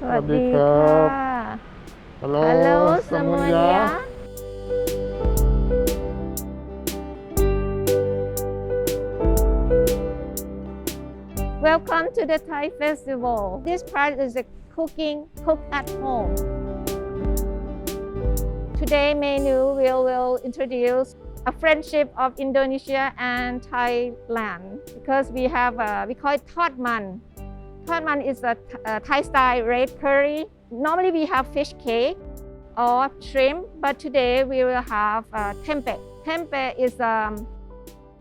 วัสดี ครั ค่ะ บ Hello Hello semuanya. semuanya. Welcome to the Thai Festival. This part is a cook at home. Today menu will introduce a friendship of Indonesia and Thailand because we call it Tod-Man. Tod-Man is a Thai style red curry. Normally we have fish cake or shrimp, but today we will have tempe. Tempe is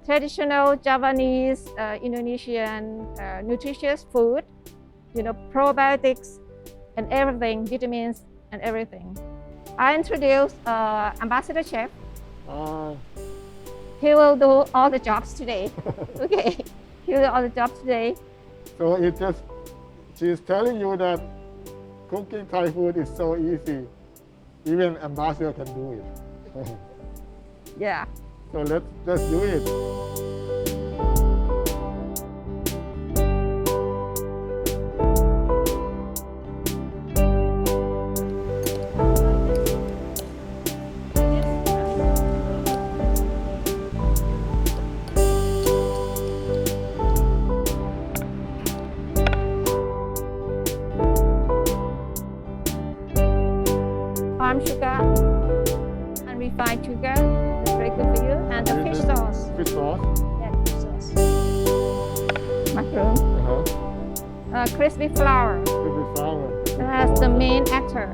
traditional Javanese Indonesian nutritious food, probiotics and everything, vitamins and everything. I introduce Ambassador Chef. He will do all the jobs today. Okay, he will do all the jobs today. So she's telling you that cooking Thai food is so easy. Even ambassador can do it. Yeah. So let's do it. Palm sugar, unrefined sugar, that's very good for you, and the fish sauce. Fish sauce. Yeah, fish sauce. Mushroom. Crispy flour. Crispy flour. That's the main actor.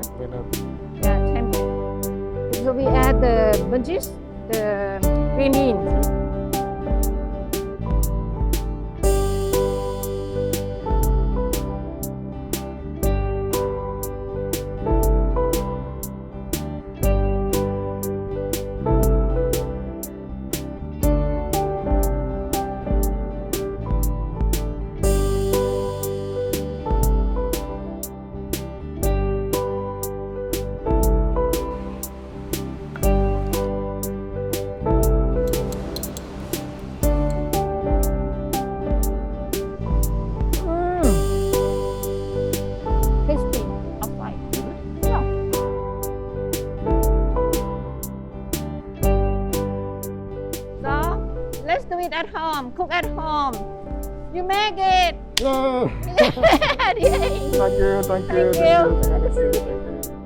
Yeah, tempe. So we add the veggies, the green beans. Crispy outside. Yeah. So let's do it at home. Cook at home. You make it. No. Yay. Thank you. Thank you. Thank you.